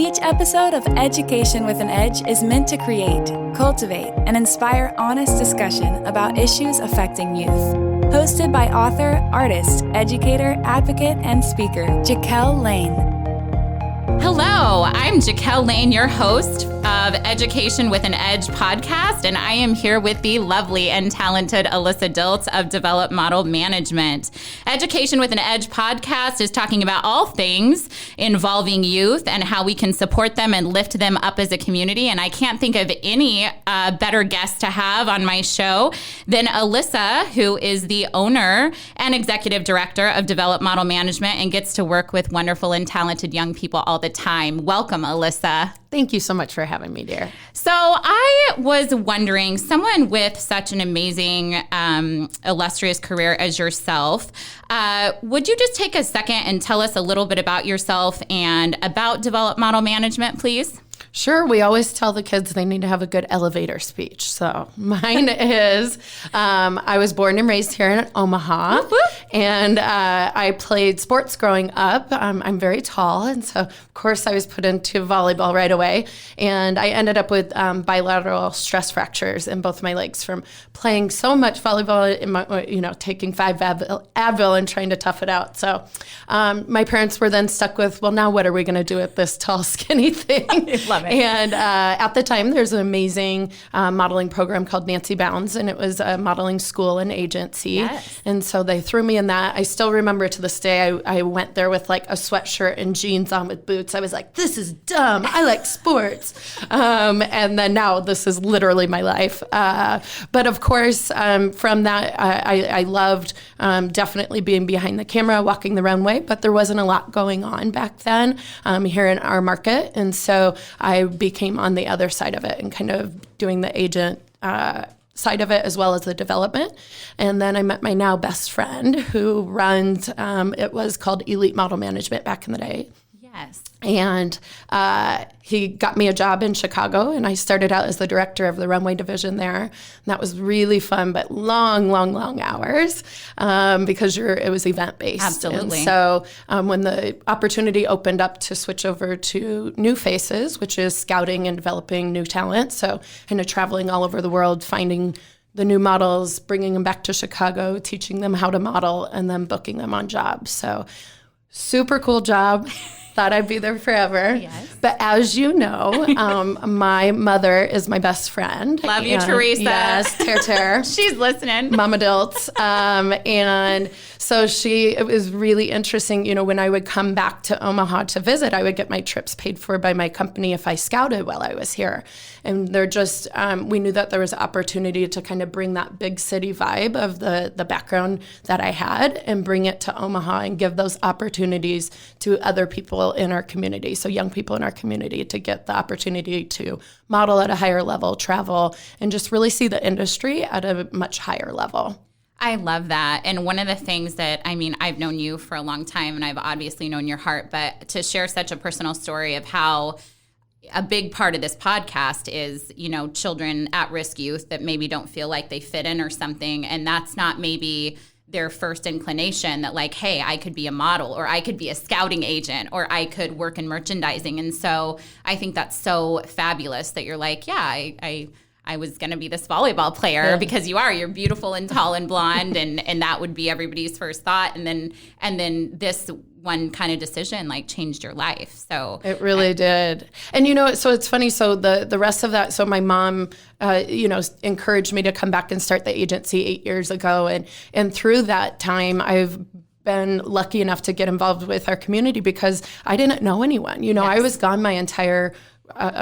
Each episode of Education with an Edge is meant to create, cultivate, and inspire honest discussion about issues affecting youth. Hosted by author, artist, educator, advocate, and speaker, Jaquel Lane. Hello, I'm Jaquel Lane, your host of Education with an Edge podcast, and I am here with the lovely and talented Alyssa Dilts of Developmental Management. Education with an Edge podcast is talking about all things involving youth and how we can support them and lift them up as a community, and I can't think of any better guest to have on my show than Alyssa, who is the owner and executive director of Developmental Management and gets to work with wonderful and talented young people all the time. Welcome, Alyssa. Thank you so much for having me, dear. So I was wondering, someone with such an amazing, illustrious career as yourself, would you just take a second and tell us a little bit about yourself and about developmental management, please? Sure. We always tell the kids they need to have a good elevator speech. So mine is, I was born and raised here in Omaha, and I played sports growing up. I'm very tall, and so, of course, I was put into volleyball right away, and I ended up with bilateral stress fractures in both my legs from playing so much volleyball, taking 5 Advil and trying to tough it out. So my parents were then stuck with, well, now what are we going to do with this tall, skinny thing? Love it. And at the time, there's an amazing modeling program called Nancy Bounds, and it was a modeling school and agency. Yes. And so they threw me in that. I still remember to this day, I went there with like a sweatshirt and jeans on with boots. I was like, this is dumb. I like sports. And then now this is literally my life. But of course, from that, I loved definitely being behind the camera, walking the runway, but there wasn't a lot going on back then here in our market. And so I became on the other side of it and kind of doing the agent side of it as well as the development. And then I met my now best friend who runs, it was called Elite Model Management back in the day. Yes. And he got me a job in Chicago, and I started out as the director of the Runway division there. And that was really fun, but long hours because it was event-based. Absolutely. And so when the opportunity opened up to switch over to New Faces, which is scouting and developing new talent, so kind of traveling all over the world, finding the new models, bringing them back to Chicago, teaching them how to model, and then booking them on jobs. So super cool job. Thought I'd be there forever. Yes. But as you know, my mother is my best friend. Love you, Teresa. Yes, Ter. She's listening. Mama Dilts. And so it was really interesting, when I would come back to Omaha to visit, I would get my trips paid for by my company if I scouted while I was here. And they're just, we knew that there was opportunity to kind of bring that big city vibe of the background that I had and bring it to Omaha and give those opportunities to other people in our community, so young people in our community, to get the opportunity to model at a higher level, travel, and just really see the industry at a much higher level. I love that. And one of the things that, I've known you for a long time, and I've obviously known your heart, but to share such a personal story of how a big part of this podcast is, children, at-risk youth that maybe don't feel like they fit in or something, and that's not maybe their first inclination that like, hey, I could be a model, or I could be a scouting agent, or I could work in merchandising. And so I think that's so fabulous that you're like, yeah, I was going to be this volleyball player because you're beautiful and tall and blonde. And that would be everybody's first thought. And then this one kind of decision like changed your life. So it really did. And so it's funny. So the rest of that, so my mom, encouraged me to come back and start the agency 8 years ago. And through that time, I've been lucky enough to get involved with our community because I didn't know anyone. Yes. I was gone my entire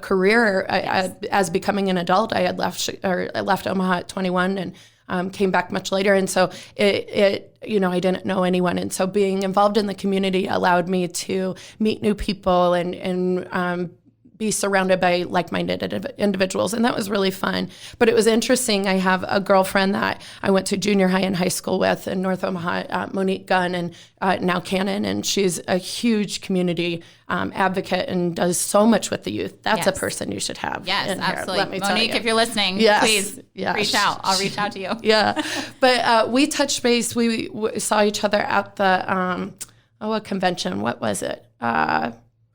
career as becoming an adult. I had left Omaha at 21 and came back much later. And so I didn't know anyone. And so being involved in the community allowed me to meet new people and be surrounded by like-minded individuals. And that was really fun. But it was interesting. I have a girlfriend that I went to junior high and high school with in North Omaha, Monique Gunn, and now Cannon. And she's a huge community advocate and does so much with the youth. That's a person you should have. Yes, absolutely. Let me tell Monique, you. if you're listening, please reach out. I'll reach out to you. Yeah. But we touched base. We saw each other at the, a convention. What was it?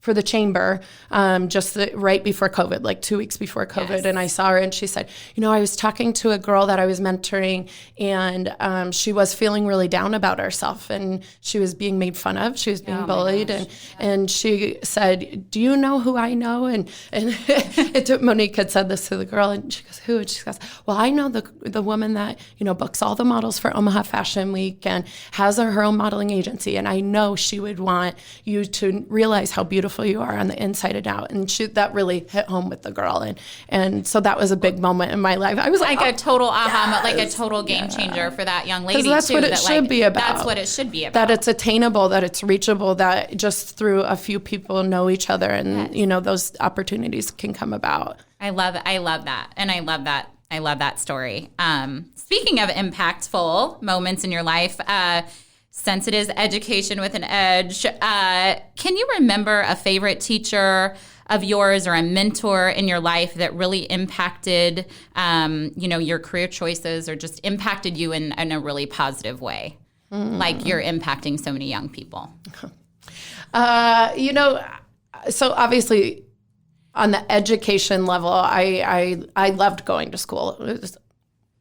for the chamber, right before COVID, like 2 weeks before COVID. Yes. And I saw her and she said, I was talking to a girl that I was mentoring, and she was feeling really down about herself, and she was being made fun of. She was being bullied. And she said, do you know who I know? And Monique had said this to the girl, and she goes, who? And she goes, well, I know the woman that, books all the models for Omaha Fashion Week and has her own modeling agency. And I know she would want you to realize how beautiful you are on the inside and out. And that really hit home with the girl. And so that was a big moment in my life. I was like a total aha, like a total game changer for that young lady. That's what it should be about. That's what it should be about. That it's attainable, that it's reachable, that just through a few people know each other, and those opportunities can come about. I love that. And I love that story. Speaking of impactful moments in your life, since it is education with an edge, can you remember a favorite teacher of yours or a mentor in your life that really impacted, your career choices, or just impacted you in a really positive way? Like you're impacting so many young people. So obviously on the education level, I loved going to school. It was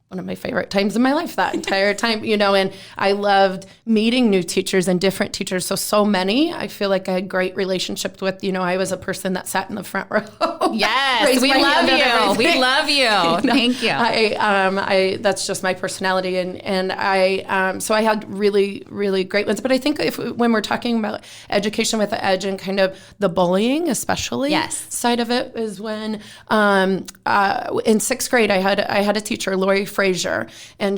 one of my favorite times in my life that entire time, and I loved meeting new teachers and different teachers. So many, I feel like I had great relationships with, I was a person that sat in the front row. Yes, we love you. We love you. Thank you. I that's just my personality. And so I had really, really great ones. But I think when we're talking about education with the edge and kind of the bullying, especially side of it, is when in sixth grade, I had a teacher, Lori Frazier, and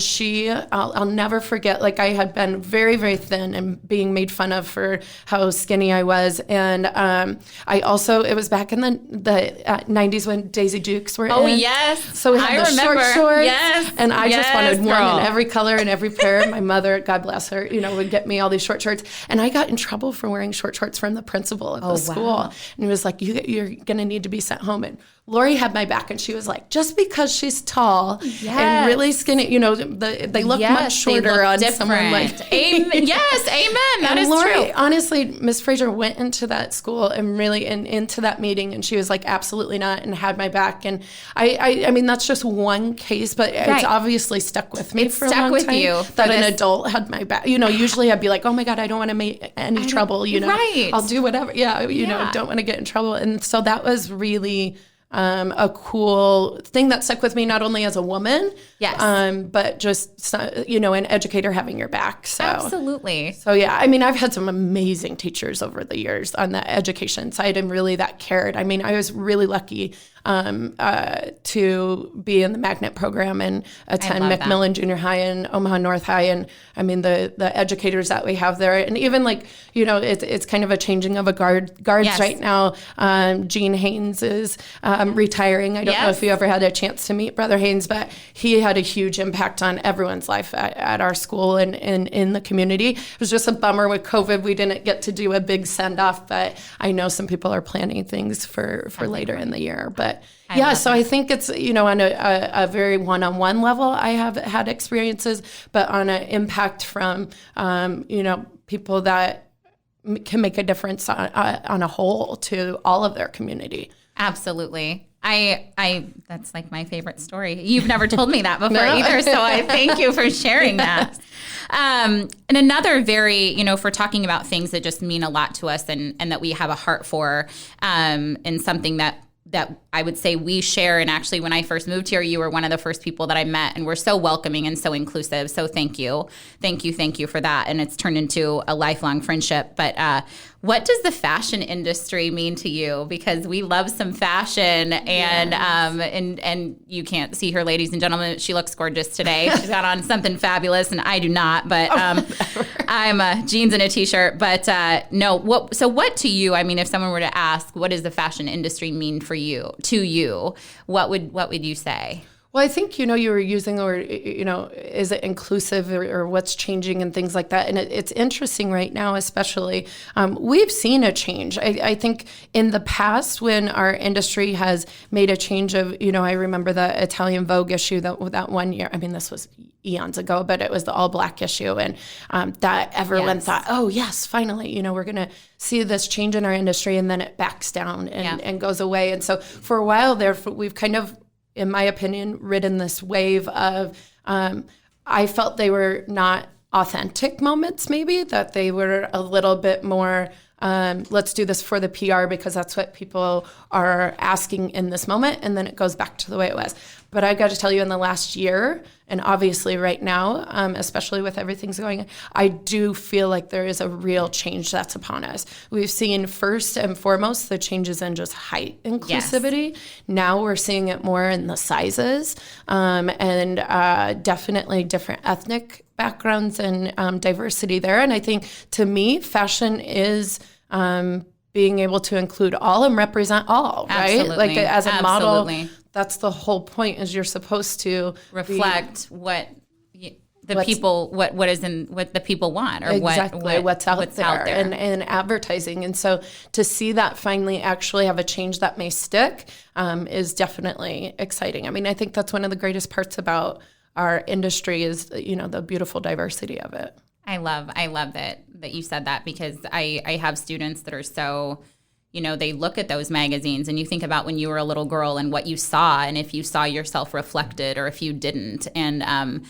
I'll never forget, like I had been very, very thin and being made fun of for how skinny I was. And it was back in the 90s when Daisy Dukes were in. Oh, yes. So we had short shorts. Yes. And I just wanted one in every color and every pair. My mother, God bless her, would get me all these short shorts. And I got in trouble for wearing short shorts from the principal of the school. Wow. And he was like, you're going to need to be sent home. And Lori had my back, and she was like, just because she's tall and really skinny, they look much shorter on different. Someone like amen. Yes, amen. That is Lori, true. Honestly, Miss Frazier went into that school and really into that meeting, and she was like, absolutely not, and had my back. And I mean, that's just one case, but it's obviously stuck with me for a long time. You that an adult had my back. Usually I'd be like, oh my God, I don't want to make any trouble. I'll do whatever. Don't want to get in trouble. And so that was really a cool thing that stuck with me, not only as a woman, but just, an educator having your back. So absolutely. So yeah, I mean, I've had some amazing teachers over the years on the education side, and really that cared. I mean, I was really lucky to be in the magnet program and attend McMillan Junior High and Omaha North High. And I mean, the educators that we have there, and even like, it's kind of a changing of a guards right now. Gene Haynes is retiring. I don't know if you ever had a chance to meet Brother Haynes, but he had a huge impact on everyone's life at our school and in the community. It was just a bummer with COVID. We didn't get to do a big send off, but I know some people are planning things for later in the year. But I think it's, on a very one-on-one level, I have had experiences, but on an impact from, people that can make a difference on a whole to all of their community. Absolutely. I that's like my favorite story. You've never told me that before either, so I thank you for sharing that. And another very, if we're talking about things that just mean a lot to us and that we have a heart for, and something that I would say we share. And actually, when I first moved here, you were one of the first people that I met, and we're so welcoming and so inclusive. So thank you for that. And it's turned into a lifelong friendship. But what does the fashion industry mean to you? Because we love some fashion, and and you can't see her, ladies and gentlemen. She looks gorgeous today. She's got on something fabulous, and I do not. But I'm jeans and a t-shirt. But no, what to you? I mean, if someone were to ask, what does the fashion industry mean for you? To you, what would you say? Well, I think, you were using, or, is it inclusive or what's changing and things like that. And it's interesting right now, especially, we've seen a change. I think in the past when our industry has made a change of, I remember the Italian Vogue issue that one year, I mean, this was eons ago, but it was the all black issue. And that everyone Yes. thought, oh yes, finally, we're going to see this change in our industry, and then it backs down and goes away. And so for a while there, we've kind of, in my opinion, ridden this wave of, I felt they were not authentic moments, maybe, that they were a little bit more, let's do this for the PR because that's what people are asking in this moment. And then it goes back to the way it was. But I got to tell you, in the last year, and obviously right now, especially with everything's going on, I do feel like there is a real change that's upon us. We've seen first and foremost the changes in just height inclusivity. Yes. Now we're seeing it more in the sizes, and definitely different ethnic backgrounds and diversity there. And I think, to me, fashion is being able to include all and represent all, right? Absolutely. Like as a Absolutely. model, that's the whole point, is you're supposed to reflect what the people want, or exactly what's out there. And And advertising. And so to see that finally actually have a change that may stick is definitely exciting. I mean, I think that's one of the greatest parts about our industry is, the beautiful diversity of it. I love that you said that, because I have students that are so, they look at those magazines, and you think about when you were a little girl and what you saw, and if you saw yourself reflected or if you didn't. And, on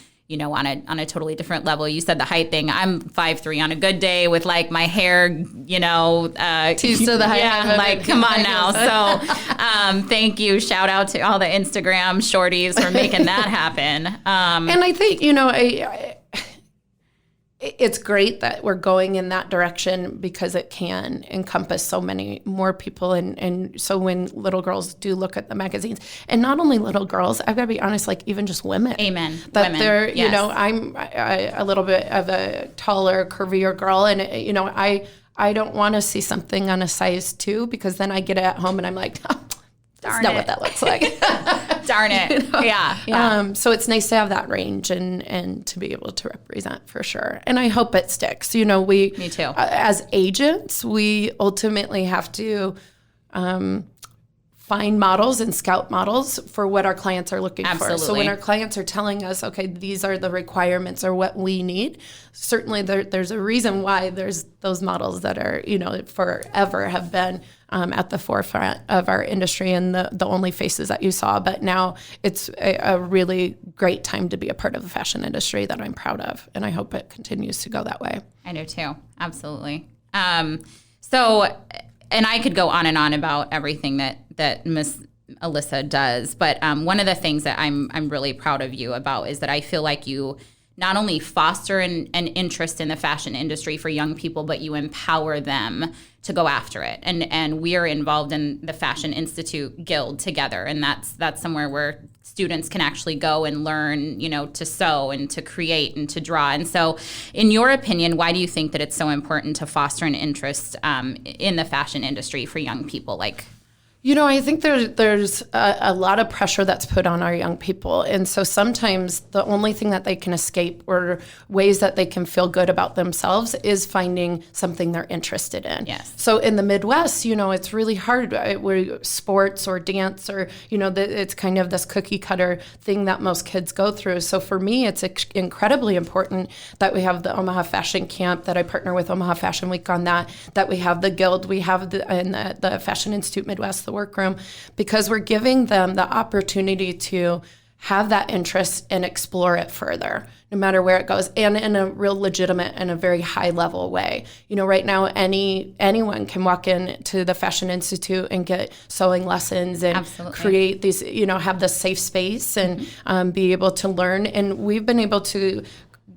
a totally different level, you said the height thing. I'm 5'3" on a good day with like my hair, Teased to the height. Yeah, like come on now. So thank you. Shout out to all the Instagram shorties for making that happen. And I think, it's great that we're going in that direction, because it can encompass so many more people. And so when little girls do look at the magazines, and not only little girls, I've got to be honest, like even just women. Amen. That women. they're, Yes. I'm a little bit of a taller, curvier girl. And, I don't want to see something on a size 2, because then I get it at home and I'm like, that's not what that looks like. Darn it. Yeah. So it's nice to have that range and to be able to represent, for sure. And I hope it sticks. Me too. As agents, we ultimately have to find models and scout models for what our clients are looking Absolutely. for. So when our clients are telling us, okay, these are the requirements or what we need, certainly there's a reason why there's those models that are, forever have been at the forefront of our industry and the only faces that you saw. But now it's a really great time to be a part of the fashion industry that I'm proud of. And I hope it continues to go that way. I do too. Absolutely. So, and I could go on and on about everything that Miss Alyssa does, but one of the things that I'm really proud of you about is that I feel like you not only foster an interest in the fashion industry for young people, but you empower them to go after it. And we are involved in the Fashion Institute Guild together, and that's somewhere where students can actually go and learn, to sew and to create and to draw. And so, in your opinion, why do you think that it's so important to foster an interest in the fashion industry for young people? I think there's a lot of pressure that's put on our young people. And so sometimes the only thing that they can escape, or ways that they can feel good about themselves, is finding something they're interested in. Yes. So in the Midwest, it's really hard where sports or dance or, it's kind of this cookie cutter thing that most kids go through. So for me, it's incredibly important that we have the Omaha Fashion Camp, that I partner with Omaha Fashion Week on that we have the Guild, we have the Fashion Institute Midwest, the workroom, because we're giving them the opportunity to have that interest and explore it further, no matter where it goes, and in a real legitimate and a very high level way. Right now, anyone can walk in to the Fashion Institute and get sewing lessons and Absolutely. Create these, have this safe space and be able to learn. And we've been able to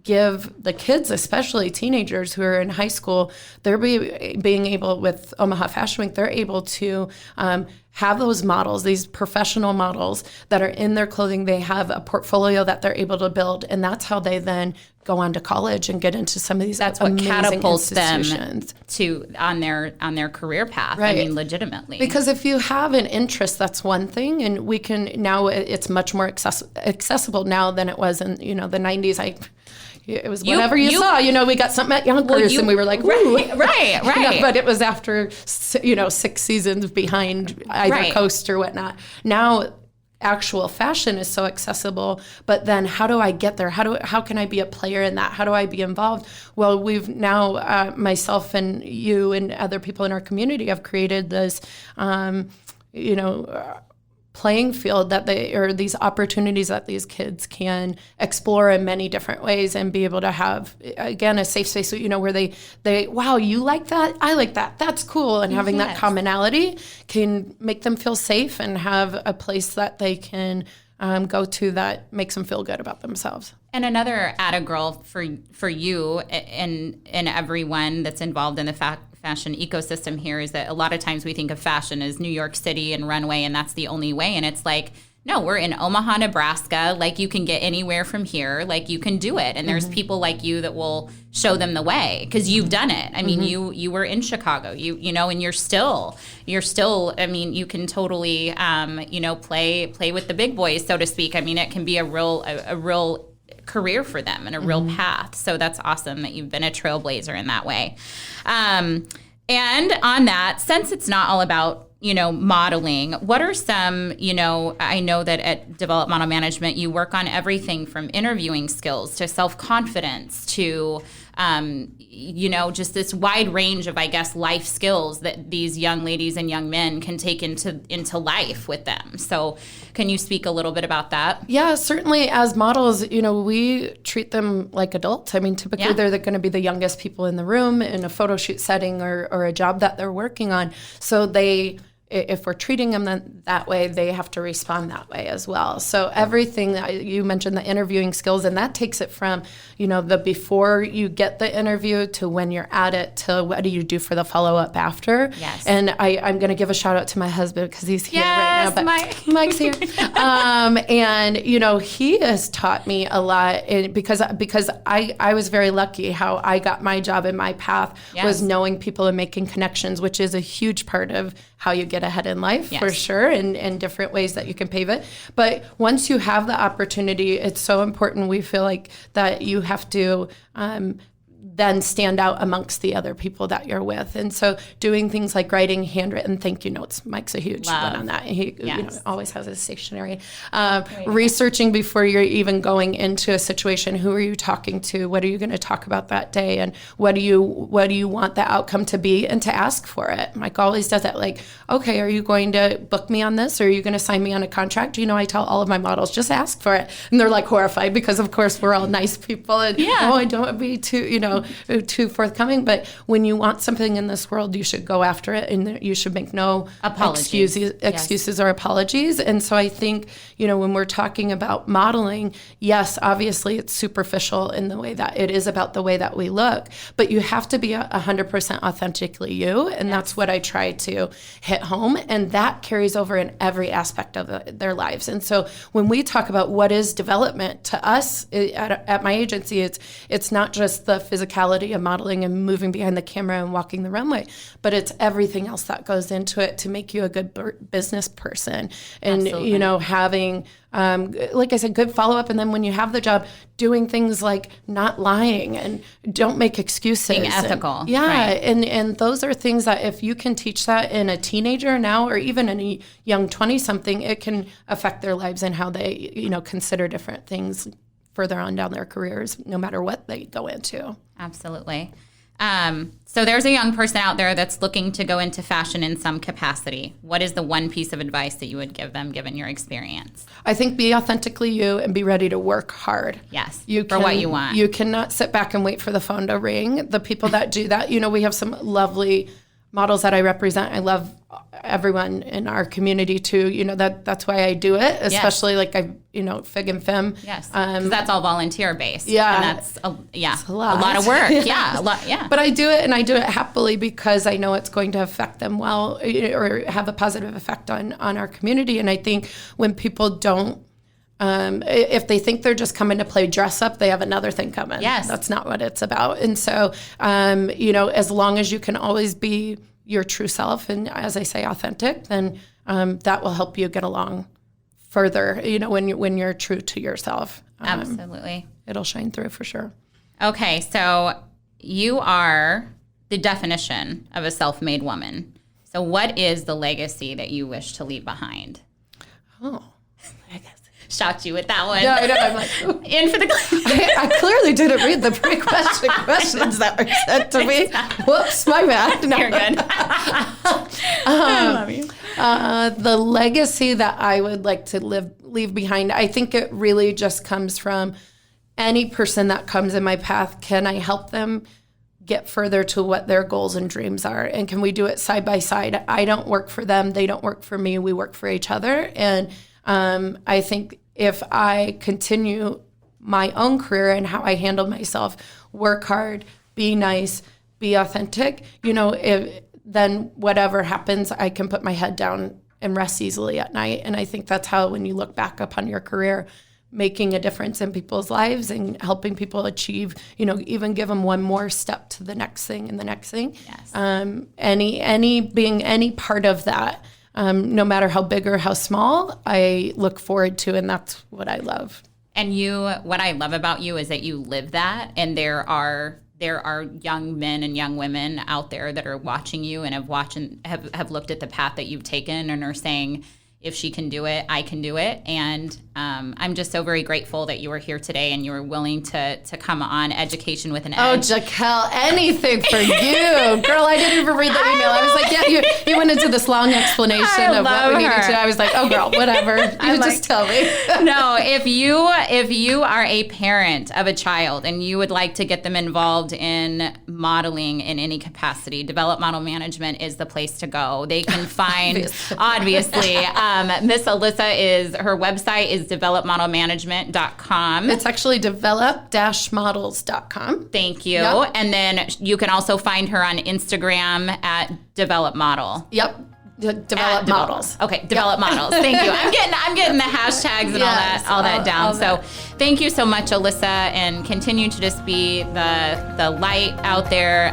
give the kids, especially teenagers who are in high school, they're being able, with Omaha Fashion Week, they're able to have those models, these professional models that are in their clothing. They have a portfolio that they're able to build, and that's how they then go on to college and get into some of these That's what amazing catapults them institutions. to on their career path. Right. I mean, legitimately. Because if you have an interest, that's one thing, and we can now. It's much more accessible now than it was in the 90s. It was whatever you saw. We got something at Yonkers, and we were like, "Woo!" Right. But it was after 6 seasons behind either coast or whatnot. Now actual fashion is so accessible, but then how do I get there? How can I be a player in that? How do I be involved? Well, we've now, myself and you and other people in our community have created this, playing field or these opportunities that these kids can explore in many different ways and be able to have, again, a safe space, where they wow, you like that? I like that. That's cool. And having that commonality can make them feel safe and have a place that they can go to that makes them feel good about themselves. And another added girl for you and everyone that's involved in the fashion ecosystem here is that a lot of times we think of fashion as New York City and Runway, and that's the only way. And it's like, no, we're in Omaha, Nebraska. Like, you can get anywhere from here. Like, you can do it. And there's people like you that will show them the way because you've done it. I mean, you were in Chicago, and you're still, I mean, you can totally, play with the big boys, so to speak. I mean, it can be a real career for them and a real path. So that's awesome that you've been a trailblazer in that way. And on that, since it's not all about, modeling, what are some, I know that at Developmental Management, you work on everything from interviewing skills to self-confidence to, just this wide range of, I guess, life skills that these young ladies and young men can take into life with them. So can you speak a little bit about that? Yeah, certainly. As models, we treat them like adults. I mean, typically they're going to be the youngest people in the room in a photo shoot setting or a job that they're working on. So if we're treating them that way, they have to respond that way as well. So everything that you mentioned, the interviewing skills, and that takes it from, the before you get the interview to when you're at it to what do you do for the follow-up after. Yes. And I'm going to give a shout out to my husband because he's here right now. But Mike's here. And, he has taught me a lot because I was very lucky how I got my job and my path was knowing people and making connections, which is a huge part of how you get ahead in life, for sure, and different ways that you can pave it. But once you have the opportunity, it's so important, we feel like, that you have to then stand out amongst the other people that you're with. And so doing things like writing handwritten thank you notes. Mike's a huge one on that. He always has his stationery. Researching before you're even going into a situation. Who are you talking to? What are you going to talk about that day? And what do you want the outcome to be? And to ask for it. Mike always does that. Like, okay, are you going to book me on this? Or are you going to sign me on a contract? I tell all of my models, just ask for it. And they're like horrified because, of course, we're all nice people. And, I don't want to be too forthcoming, but when you want something in this world, you should go after it, and you should make no excuses or apologies. And so I think, when we're talking about modeling, yes, obviously it's superficial in the way that it is about the way that we look, but you have to be 100% authentically you, and that's what I try to hit home, and that carries over in every aspect of their lives. And so when we talk about what is development to us at my agency, it's not just the physicality of modeling and moving behind the camera and walking the runway, but it's everything else that goes into it to make you a good business person. And, having, like I said, good follow-up. And then when you have the job, doing things like not lying and don't make excuses. Being ethical. And those are things that if you can teach that in a teenager now, or even in a young 20-something, it can affect their lives and how they, consider different things further on down their careers, no matter what they go into. Absolutely. So there's a young person out there that's looking to go into fashion in some capacity. What is the one piece of advice that you would give them, given your experience? I think be authentically you and be ready to work hard. Yes, for what you want. You cannot sit back and wait for the phone to ring. The people that do that, we have some lovely models that I represent. I love everyone in our community too. That's why I do it, especially like Fig and Femme. Yes, because that's all volunteer based. Yeah, and that's a lot of work. a lot. Yeah, but I do it, and I do it happily because I know it's going to affect them well, or have a positive effect on our community. And I think when people don't. If they think they're just coming to play dress up, they have another thing coming. Yes. That's not what it's about. And so, as long as you can always be your true self and, as I say, authentic, then that will help you get along further, when you're true to yourself. Absolutely. It'll shine through for sure. Okay, so you are the definition of a self-made woman. So what is the legacy that you wish to leave behind? Oh. Shocked you with that one. No, I know. I'm like, ooh. In for the I clearly didn't read the questions that were sent to me. Whoops, my bad. No. You're good. I love you. The legacy that I would like to leave behind, I think it really just comes from any person that comes in my path. Can I help them get further to what their goals and dreams are? And can we do it side by side? I don't work for them. They don't work for me. We work for each other. And I think if I continue my own career and how I handle myself, work hard, be nice, be authentic, then whatever happens, I can put my head down and rest easily at night. And I think that's how, when you look back upon your career, making a difference in people's lives and helping people achieve, even give them one more step to the next thing and the next thing. Yes. Being any part of that, no matter how big or how small, I look forward to, and that's what I love. And what I love about you is that you live that, and there are young men and young women out there that are watching you and have looked at the path that you've taken and are saying, if she can do it, I can do it. And I'm just so very grateful that you were here today and you were willing to come on Education with an Edge. Oh, Jaquel, anything for you. Girl, I didn't even read the email. I was like, yeah, you went into this long explanation of what we needed to do. I was like, oh, girl, whatever. You just tell me. No, if you are a parent of a child and you would like to get them involved in modeling in any capacity, Develop Model Management is the place to go. They can find, obviously, Miss Alyssa her website is developmodelmanagement.com. It's actually develop-models.com. Thank you. Yep. And then you can also find her on Instagram at Develop Model. Yep. Develop Models. Okay, Develop Models. Thank you. I'm getting the hashtags and all that down. So thank you so much, Alyssa, and continue to just be the light out there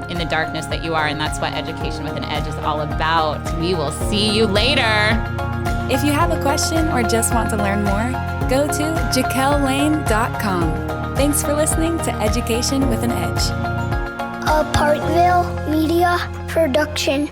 in the darkness that you are, and that's what Education with an Edge is all about. We will see you later. If you have a question or just want to learn more, go to jaquellane.com. Thanks for listening to Education with an Edge. A Parkville Media Production.